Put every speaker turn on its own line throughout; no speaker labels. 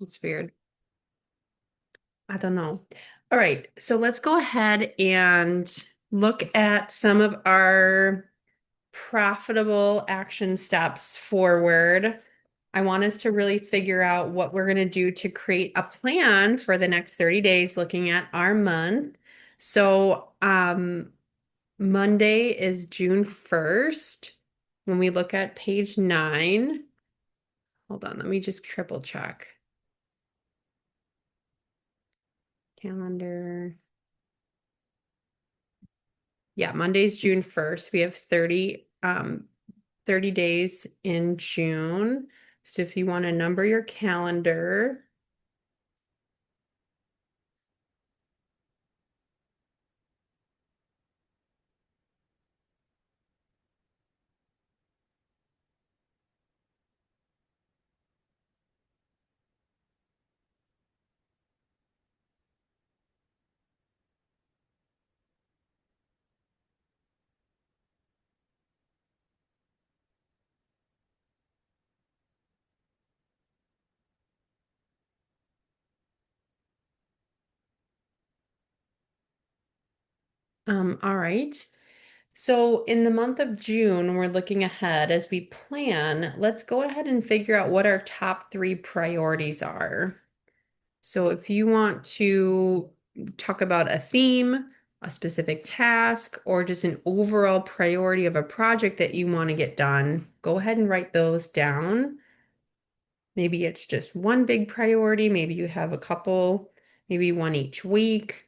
It's weird. I don't know. All right, so let's go ahead and look at some of our profitable action steps forward. I want us to really figure out what we're going to do to create a plan for the next 30 days, looking at our month. So, Monday is June 1st. When we look at page 9, hold on, let me just triple check. Calendar. Yeah, Monday's June 1st. We have 30 days in June. So if you want to number your calendar, all right. So in the month of June, we're looking ahead as we plan. Let's go ahead and figure out what our top three priorities are. So if you want to talk about a theme, a specific task, or just an overall priority of a project that you want to get done, go ahead and write those down. Maybe it's just one big priority, maybe you have a couple, maybe one each week.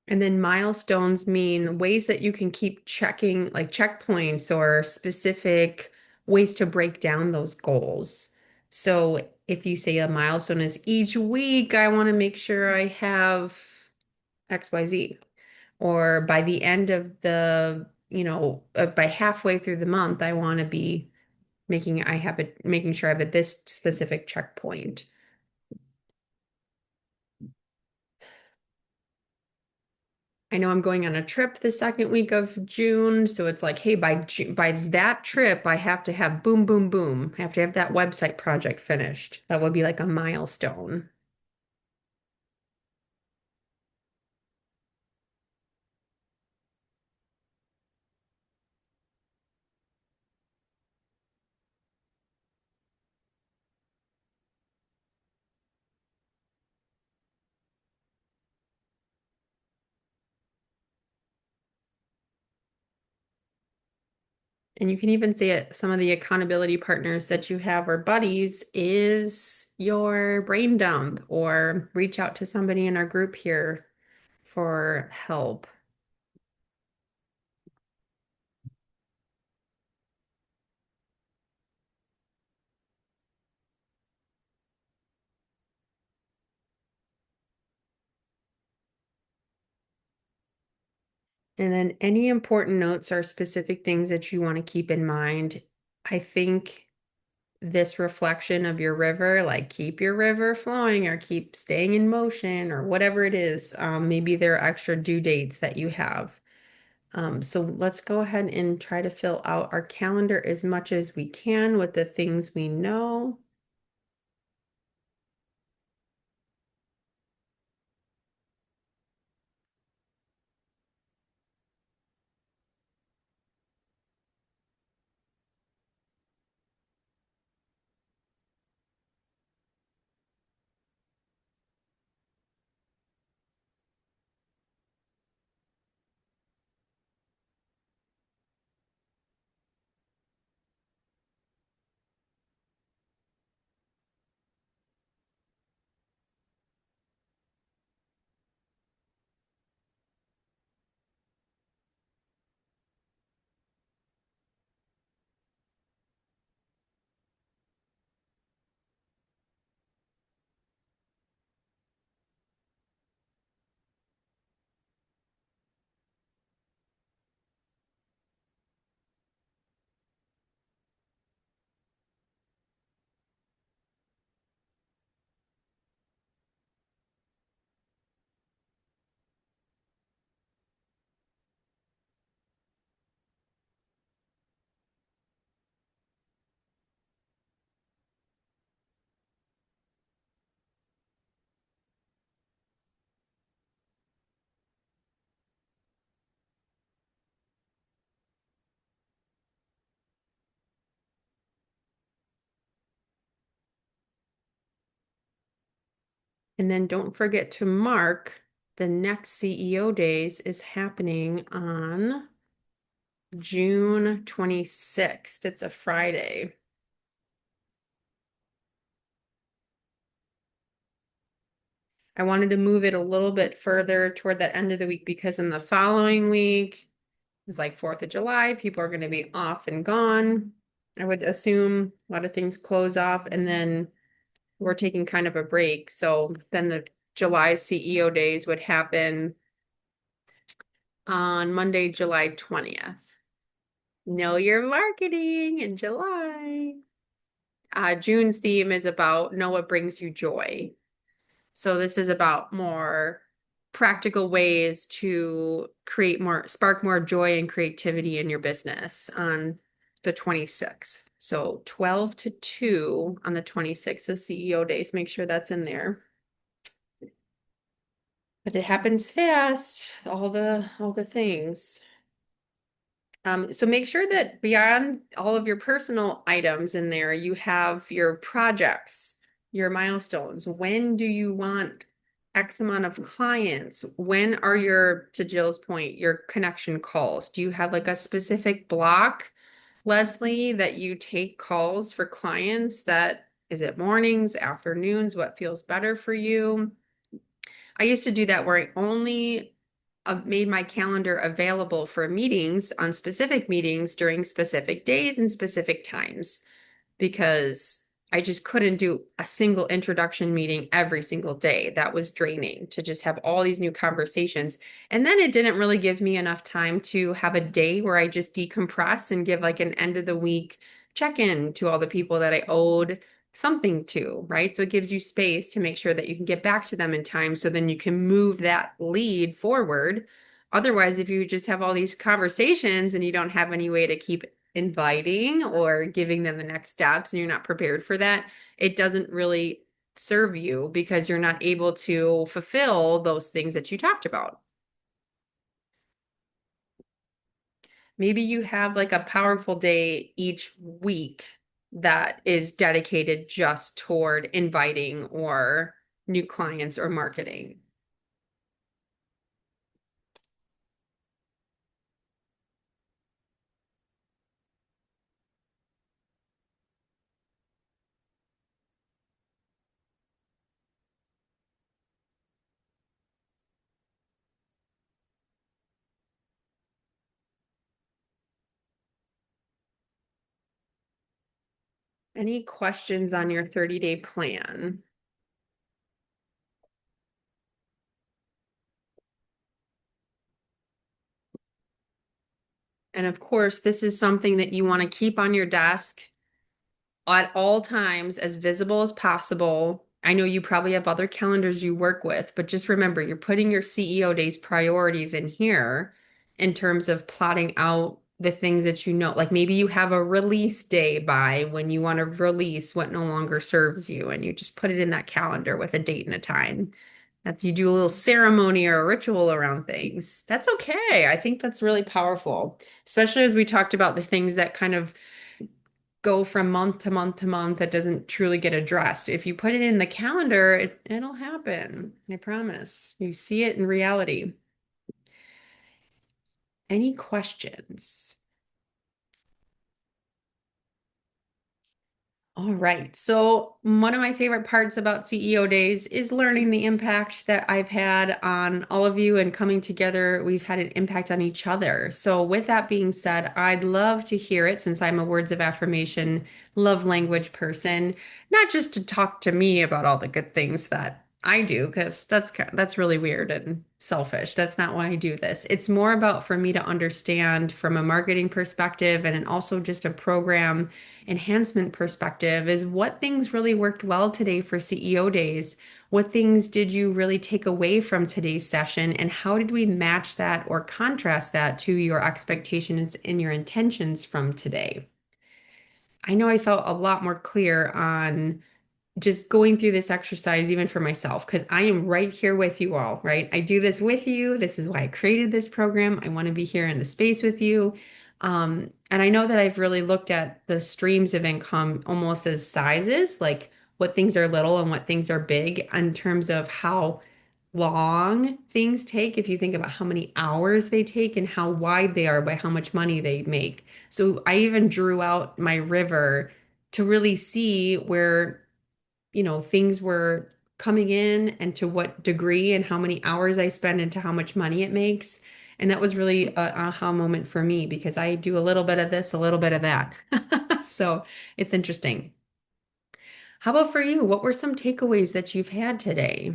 And then milestones mean ways that you can keep checking, like checkpoints or specific ways to break down those goals. So if you say a milestone is each week, I want to make sure I have XYZ. Or by the end of by halfway through the month, I want to be making sure I have at this specific checkpoint. I know I'm going on a trip the second week of June, so it's like, hey, by that trip, I have to have boom, boom, boom. I have to have that website project finished. That would be like a milestone. And you can even say it, some of the accountability partners that you have or buddies is your brain dump, or reach out to somebody in our group here for help. And then any important notes or specific things that you want to keep in mind. I think this reflection of your river, like keep your river flowing or keep staying in motion or whatever it is. Maybe there are extra due dates that you have. So let's go ahead and try to fill out our calendar as much as we can with the things we know. And then don't forget to mark the next CEO days is happening on June 26th. It's a Friday. I wanted to move it a little bit further toward that end of the week because in the following week is like 4th of July. People are going to be off and gone. I would assume a lot of things close off and then we're taking kind of a break. So then the July CEO days would happen on Monday, July 20th. Know your marketing in July. June's theme is about know what brings you joy. So this is about more practical ways to create more, spark more joy and creativity in your business on the 26th. So 12 to 2 on the 26th of CEO days. Make sure that's in there. But it happens fast, all the things. So make sure that beyond all of your personal items in there, you have your projects, your milestones. When do you want X amount of clients? When are your, to Jill's point, your connection calls? Do you have like a specific block, Leslie, that you take calls for clients? That is it mornings, afternoons? What feels better for you? I used to do that where I only made my calendar available for meetings on specific meetings during specific days and specific times because I just couldn't do a single introduction meeting every single day. That was draining to just have all these new conversations. And then it didn't really give me enough time to have a day where I just decompress and give like an end of the week check in to all the people that I owed something to, right? So it gives you space to make sure that you can get back to them in time so then you can move that lead forward. Otherwise, if you just have all these conversations and you don't have any way to keep inviting or giving them the next steps and you're not prepared for that, it doesn't really serve you because you're not able to fulfill those things that you talked about. Maybe you have like a powerful day each week that is dedicated just toward inviting or new clients or marketing. Any questions on your 30-day plan? And of course, this is something that you want to keep on your desk at all times as visible as possible. I know you probably have other calendars you work with, but just remember you're putting your CEO days priorities in here in terms of plotting out the things that you know. Like maybe you have a release day by when you want to release what no longer serves you, and you just put it in that calendar with a date and a time. That's you do a little ceremony or a ritual around things. That's okay. I think that's really powerful, especially as we talked about the things that kind of go from month to month to month that doesn't truly get addressed. If you put it in the calendar, it'll happen. I promise. You see it in reality. Any questions? All right. So, one of my favorite parts about CEO days is learning the impact that I've had on all of you and coming together. We've had an impact on each other. So, with that being said, I'd love to hear it since I'm a words of affirmation, love language person, not just to talk to me about all the good things that I do, because that's really weird and selfish. That's not why I do this. It's more about for me to understand from a marketing perspective and also just a program enhancement perspective is what things really worked well today for CEO days? What things did you really take away from today's session? And how did we match that or contrast that to your expectations and your intentions from today? I know I felt a lot more clear on just going through this exercise, even for myself, because I am right here with you all, right? I do this with you. This is why I created this program. I want to be here in the space with you. And I know that I've really looked at the streams of income almost as sizes, like what things are little and what things are big in terms of how long things take. If you think about how many hours they take and how wide they are by how much money they make. So I even drew out my river to really see where, things were coming in and to what degree and how many hours I spend into how much money it makes. And that was really an aha moment for me because I do a little bit of this, a little bit of that. So it's interesting. How about for you? What were some takeaways that you've had today?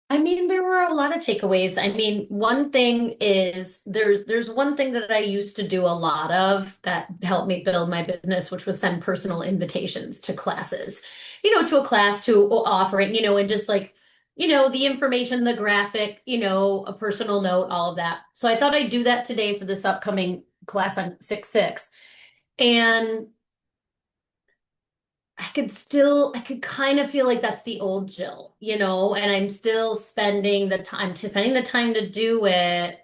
I mean, there were a lot of takeaways. I mean, one thing is there's one thing that I used to do a lot of that helped me build my business, which was send personal invitations to classes. To a class, to offering, and just like, the information, the graphic, a personal note, all of that. So I thought I'd do that today for this upcoming class on 6/6. And I could kind of feel like that's the old Jill, and I'm still spending the time to do it.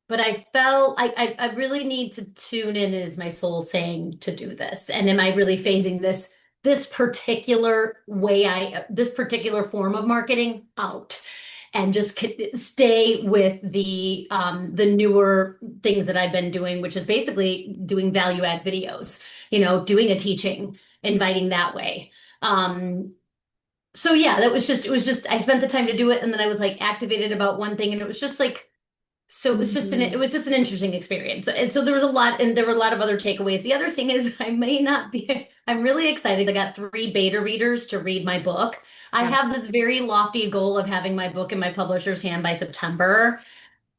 But I felt I really need to tune in. Is my soul saying to do this? And am I really phasing this particular this particular form of marketing out? And just stay with the newer things that I've been doing, which is basically doing value add videos, doing a teaching, inviting that way. So yeah, it was just I spent the time to do it and then I was like activated about one thing and it was just like so it
Mhm.
was just an interesting experience. And so there was a lot and there were a lot of other takeaways. The other thing is I may not be I'm really excited. I got 3 beta readers to read my book. I
Yeah.
have this very lofty goal of having my book in my publisher's hand by September.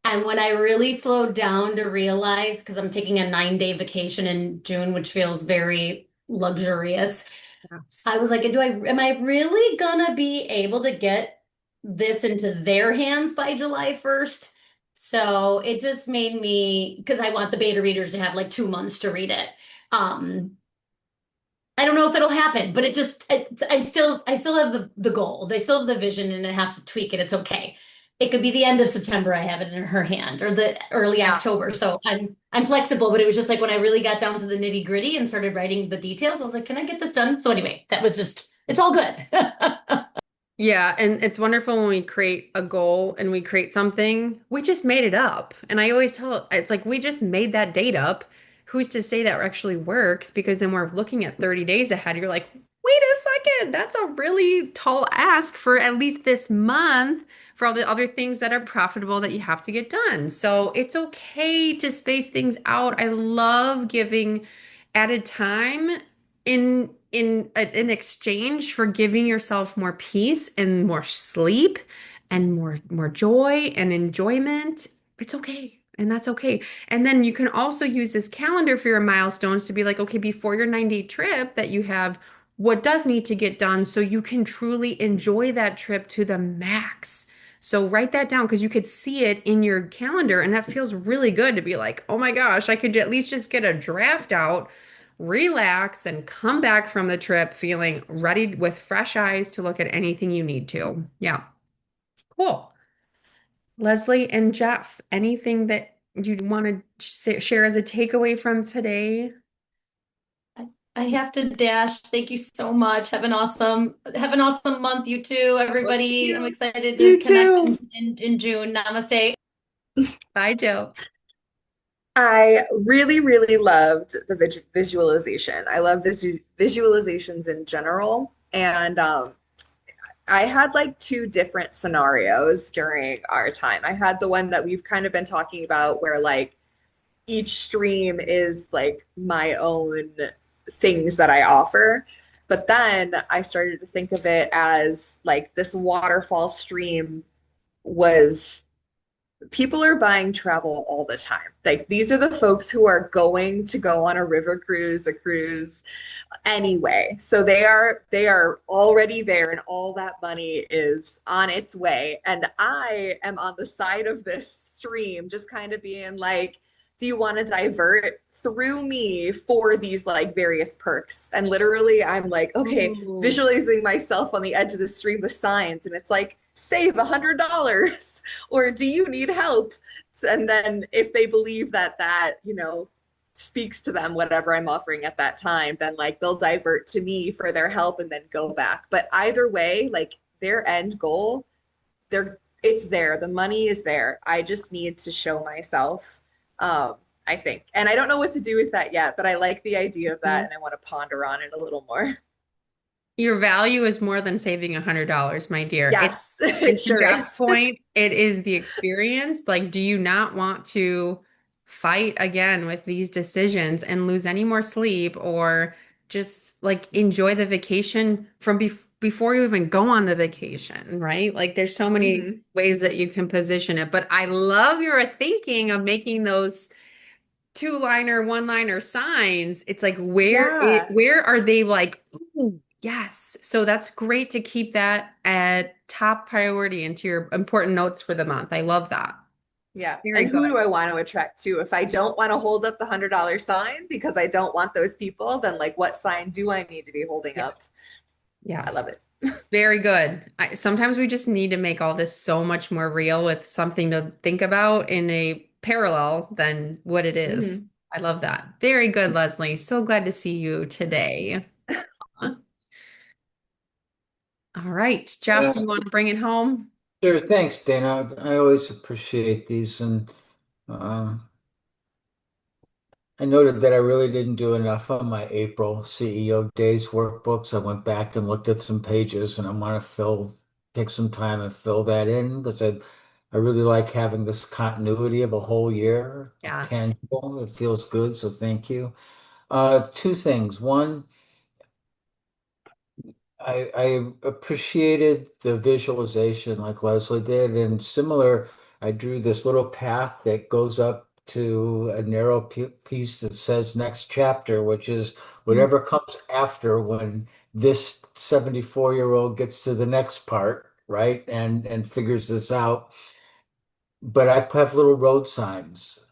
And when I really slowed down to realize, because I'm taking a 9-day vacation in June, which feels very luxurious, I
Yes.
was like, am I really gonna be able to get this into their hands by July 1st? So it just made me, because I want the beta readers to have like 2 months to read it. Um, I don't know if it'll happen, but I still have the goal. They still have the vision and I have to tweak it. It's okay. It could be the end of September I have it in her hand or the early
Yeah.
October. So I'm flexible, but it was just like when I really got down to the nitty-gritty and started writing the details, I was like, can I get this done? So anyway, that was just it's all good.
Yeah, and it's wonderful when we create a goal and we create something, we just made it up. And I always tell it's like we just made that date up. Who's to say that actually works? Because then we're looking at 30 days ahead. You're like, wait a second, that's a really tall ask for at least this month for all the other things that are profitable that you have to get done. So it's okay to space things out. I love giving added time in exchange for giving yourself more peace and more sleep and more joy and enjoyment. It's okay. And that's okay. And then you can also use this calendar for your milestones to be like, okay, before your 90-day trip, that you have what does need to get done so you can truly enjoy that trip to the max. So write that down because you could see it in your calendar, and that feels really good to be like, oh my gosh, I could at least just get a draft out, relax, and come back from the trip feeling ready with fresh eyes to look at anything you need to. Yeah, cool. Leslie and Jeff, anything that you want to share as a takeaway from today?
I have to dash. Thank you so much. Have an awesome month, you too,
We'll see
everybody. I'm
you.
excited to
You
connect
too.
in June. Namaste.
Bye, Jill.
I really, really loved the visualization. I love visualizations in general. And I had like two different scenarios during our time. I had the one that we've kind of been talking about where like each stream is like my own things that I offer. But then I started to think of it as like this waterfall stream was people are buying travel all the time. Like these are the folks who are going to go on a river cruise, a cruise anyway. So they are already there and all that money is on its way. And I am on the side of this stream just kind of being like, do you want to divert through me for these like various perks. And literally, I'm like, okay,
Ooh.
visualizing myself on the edge of the stream with signs, and it's like, save $100, or do you need help? And then if they believe that speaks to them, whatever I'm offering at that time, then like they'll divert to me for their help and then go back. But either way, like their end goal, it's there. The money is there. I just need to show myself. I think. And I don't know what to do with that yet, but I like the idea of that and I want to ponder on it a little more.
Your value is more than saving $100, my dear.
Yes, it
And to
sure
Jeff's
is.
point, it is the experience. Like, do you not want to fight again with these decisions and lose any more sleep or just like enjoy the vacation from before you even go on the vacation, right? Like, there's so many
Hmm.
ways that you can position it. But I love your thinking of making those two-liner, one-liner signs. It's like
Yeah.
where are they like, ooh, yes. So that's great to keep that at top priority into your important notes for the month. I love that.
Yeah.
Very
And who
good.
do I want to attract to? If I don't want to hold up the $100 sign because I don't want those people, then like what sign do I need to be holding
Yes.
up? I
Yes.
love it.
Very good. Sometimes we just need to make all this so much more real with something to think about in a parallel than what it is.
Hmm.
I love that. Very good, Leslie. So glad to see you today. All right, Jeff,
Yeah,
you want to bring it home?
sure. Thanks, Dana. I always appreciate these, and um, I noted that I really didn't do enough on my April CEO days workbooks. I went back and looked at some pages, and I want to take some time and fill that in because I really like having this continuity of a whole year,
Yeah.
tangible. It feels good, so thank you. Two things. One. I appreciated the visualization like Leslie did, and similar, I drew this little path that goes up to a narrow piece that says next chapter, which is whatever comes after when this 74-year-old gets to the next part, right? And figures this out. But I have little road signs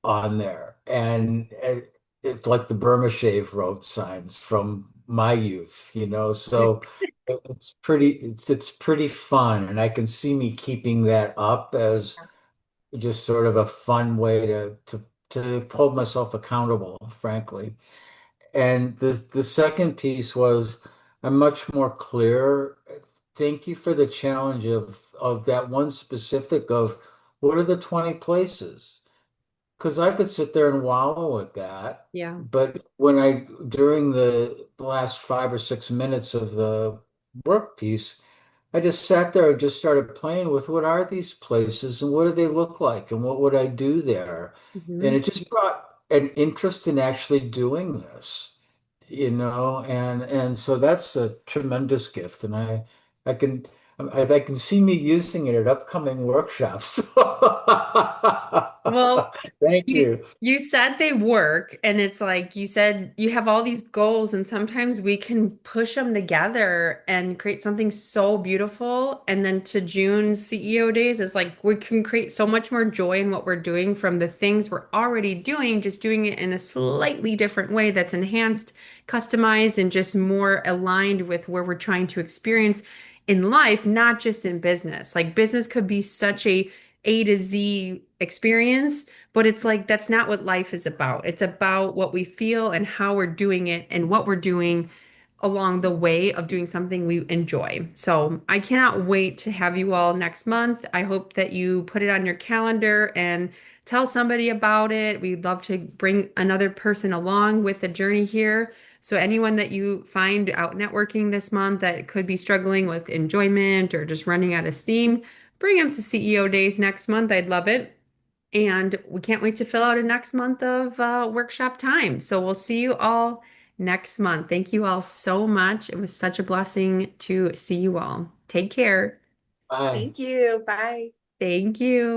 on there, and it's like the Burma Shave road signs from my youth, So it's pretty fun, and I can see me keeping that up as just sort of a fun way to hold myself accountable, frankly. And the second piece was I'm much more clear. Thank you for the challenge of that one specific of what are the 20 places? Because I could sit there and wallow at that,
Yeah.
but during the last 5 or 6 minutes of the work piece, I just sat there and just started playing with what are these places and what do they look like and what would I do there? And
Hmm.
it just brought an interest in actually doing this, and so that's a tremendous gift, and I can see me using it at upcoming workshops.
Well,
Thank
you
you.
you said they work, and it's like you said you have all these goals, and sometimes we can push them together and create something so beautiful. And then to June's CEO days, it's like we can create so much more joy in what we're doing from the things we're already doing, just doing it in a slightly different way that's enhanced, customized, and just more aligned with where we're trying to experience in life, not just in business. Like business could be such A to Z experience, but it's like that's not what life is about. It's about what we feel and how we're doing it and what we're doing along the way of doing something we enjoy. So I cannot wait to have you all next month. I hope that you put it on your calendar and tell somebody about it. We'd love to bring another person along with the journey here. So anyone that you find out networking this month that could be struggling with enjoyment or just running out of steam, bring them to CEO days next month. I'd love it. And we can't wait to fill out a next month of workshop time. So we'll see you all next month. Thank you all so much. It was such a blessing to see you all. Take care.
Bye.
Thank you. Bye.
Thank you.